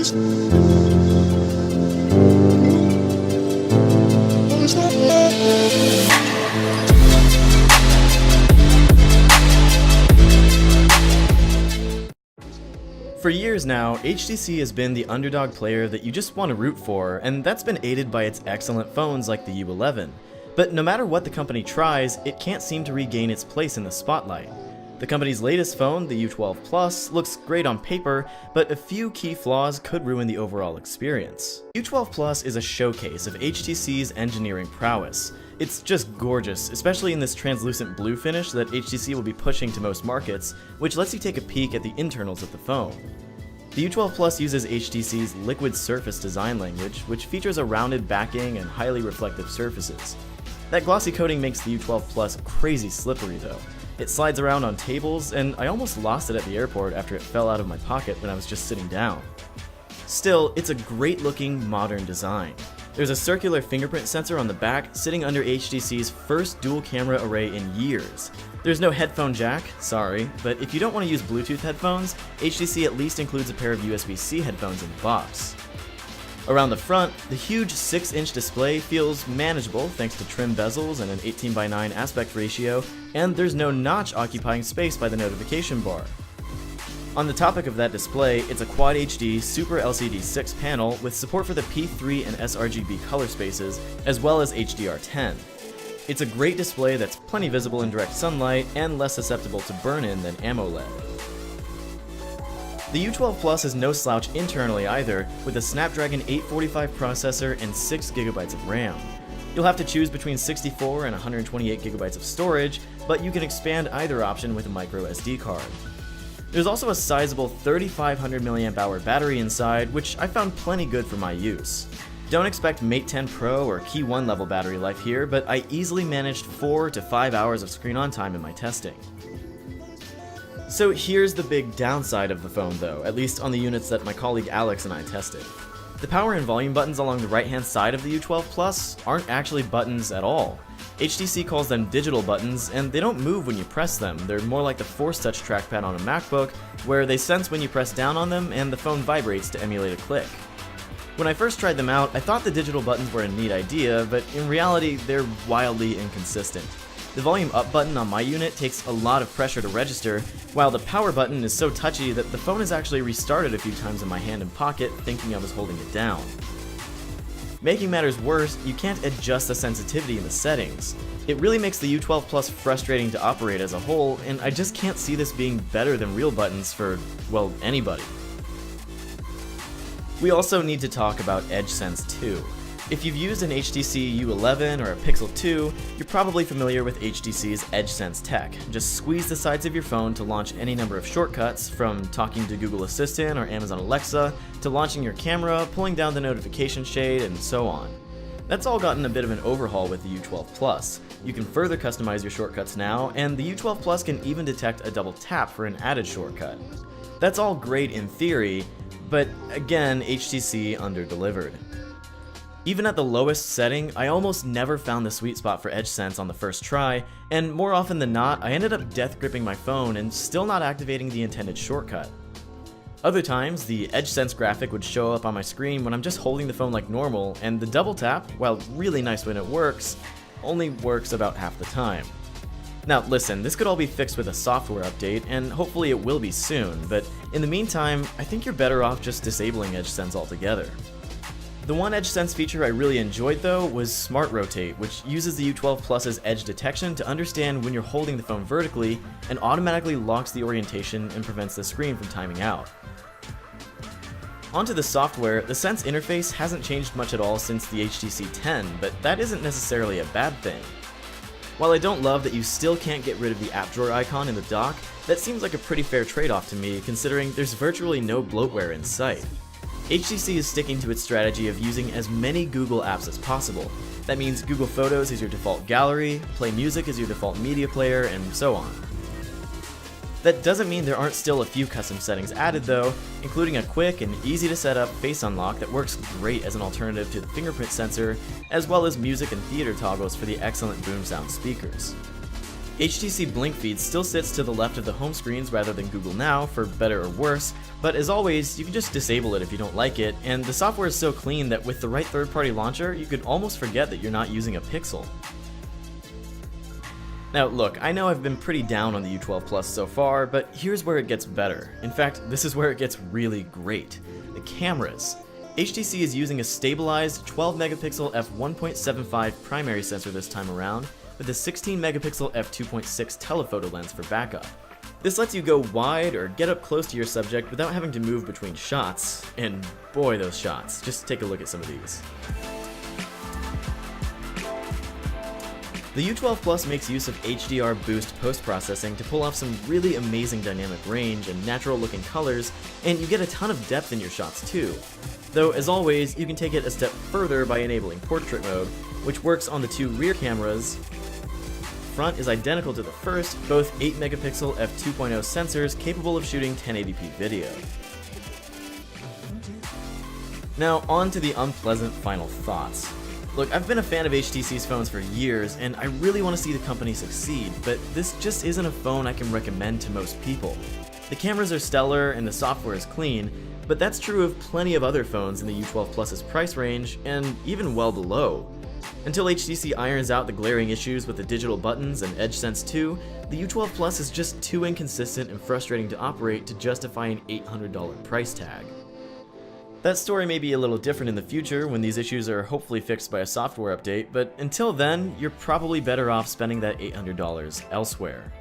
For years now, HTC has been the underdog player that you just want to root for, and that's been aided by its excellent phones like the U11. But no matter what the company tries, it can't seem to regain its place in the spotlight. The company's latest phone, the U12 Plus, looks great on paper, but a few key flaws could ruin the overall experience. U12 Plus is a showcase of HTC's engineering prowess. It's just gorgeous, especially in this translucent blue finish that HTC will be pushing to most markets, which lets you take a peek at the internals of the phone. The U12 Plus uses HTC's liquid surface design language, which features a rounded backing and highly reflective surfaces. That glossy coating makes the U12 Plus crazy slippery though. It slides around on tables, and I almost lost it at the airport after it fell out of my pocket when I was just sitting down. Still, it's a great looking modern design. There's a circular fingerprint sensor on the back sitting under HTC's first dual camera array in years. There's no headphone jack, sorry, but if you don't want to use Bluetooth headphones, HTC at least includes a pair of USB-C headphones in the box. Around the front, the huge 6-inch display feels manageable thanks to trim bezels and an 18:9 aspect ratio, and there's no notch occupying space by the notification bar. On the topic of that display, it's a Quad HD Super LCD 6 panel with support for the P3 and sRGB color spaces, as well as HDR10. It's a great display that's plenty visible in direct sunlight and less susceptible to burn-in than AMOLED. The U12 Plus is no slouch internally either, with a Snapdragon 845 processor and 6GB of RAM. You'll have to choose between 64 and 128GB of storage, but you can expand either option with a micro SD card. There's also a sizable 3500 mAh battery inside, which I found plenty good for my use. Don't expect Mate 10 Pro or Key 1 level battery life here, but I easily managed 4 to 5 hours of screen on time in my testing. So here's the big downside of the phone though, at least on the units that my colleague Alex and I tested. The power and volume buttons along the right hand side of the U12 Plus aren't actually buttons at all. HTC calls them digital buttons, and they don't move when you press them. They're more like the Force Touch trackpad on a MacBook, where they sense when you press down on them and the phone vibrates to emulate a click. When I first tried them out, I thought the digital buttons were a neat idea, but in reality, they're wildly inconsistent. The volume up button on my unit takes a lot of pressure to register, while the power button is so touchy that the phone has actually restarted a few times in my hand and pocket, thinking I was holding it down. Making matters worse, you can't adjust the sensitivity in the settings. It really makes the U12 Plus frustrating to operate as a whole, and I just can't see this being better than real buttons for, well, anybody. We also need to talk about EdgeSense 2. If you've used an HTC U11 or a Pixel 2, you're probably familiar with HTC's EdgeSense tech. Just squeeze the sides of your phone to launch any number of shortcuts, from talking to Google Assistant or Amazon Alexa, to launching your camera, pulling down the notification shade, and so on. That's all gotten a bit of an overhaul with the U12 Plus. You can further customize your shortcuts now, and the U12 Plus can even detect a double tap for an added shortcut. That's all great in theory, but again, HTC underdelivered. Even at the lowest setting, I almost never found the sweet spot for EdgeSense on the first try, and more often than not, I ended up death gripping my phone and still not activating the intended shortcut. Other times, the EdgeSense graphic would show up on my screen when I'm just holding the phone like normal, and the double tap, while really nice when it works, only works about half the time. Now listen, this could all be fixed with a software update, and hopefully it will be soon, but in the meantime, I think you're better off just disabling EdgeSense altogether. The one EdgeSense feature I really enjoyed though was Smart Rotate, which uses the U12 Plus's edge detection to understand when you're holding the phone vertically and automatically locks the orientation and prevents the screen from timing out. Onto the software, the Sense interface hasn't changed much at all since the HTC 10, but that isn't necessarily a bad thing. While I don't love that you still can't get rid of the app drawer icon in the dock, that seems like a pretty fair trade-off to me considering there's virtually no bloatware in sight. HTC is sticking to its strategy of using as many Google apps as possible. That means Google Photos is your default gallery, Play Music is your default media player, and so on. That doesn't mean there aren't still a few custom settings added though, including a quick and easy to set up face unlock that works great as an alternative to the fingerprint sensor, as well as music and theater toggles for the excellent boom sound speakers. HTC Blink Feed still sits to the left of the home screens rather than Google Now, for better or worse, but as always, you can just disable it if you don't like it, and the software is so clean that with the right third-party launcher, you could almost forget that you're not using a Pixel. Now look, I know I've been pretty down on the U12 Plus so far, but here's where it gets better. In fact, this is where it gets really great. The cameras. HTC is using a stabilized 12 megapixel f1.75 primary sensor this time around, with a 16 megapixel f2.6 telephoto lens for backup. This lets you go wide or get up close to your subject without having to move between shots, and boy those shots. Just take a look at some of these. The U12 Plus makes use of HDR boost post-processing to pull off some really amazing dynamic range and natural-looking colors, and you get a ton of depth in your shots too. Though, as always, you can take it a step further by enabling portrait mode, which works on the two rear cameras. Front is identical to the first, both 8 megapixel f2.0 sensors capable of shooting 1080p video. Now, on to the unpleasant final thoughts. Look, I've been a fan of HTC's phones for years, and I really want to see the company succeed, but this just isn't a phone I can recommend to most people. The cameras are stellar and the software is clean, but that's true of plenty of other phones in the U12 Plus's price range, and even well below. Until HTC irons out the glaring issues with the digital buttons and EdgeSense 2, the U12 Plus is just too inconsistent and frustrating to operate to justify an $800 price tag. That story may be a little different in the future when these issues are hopefully fixed by a software update, but until then, you're probably better off spending that $800 elsewhere.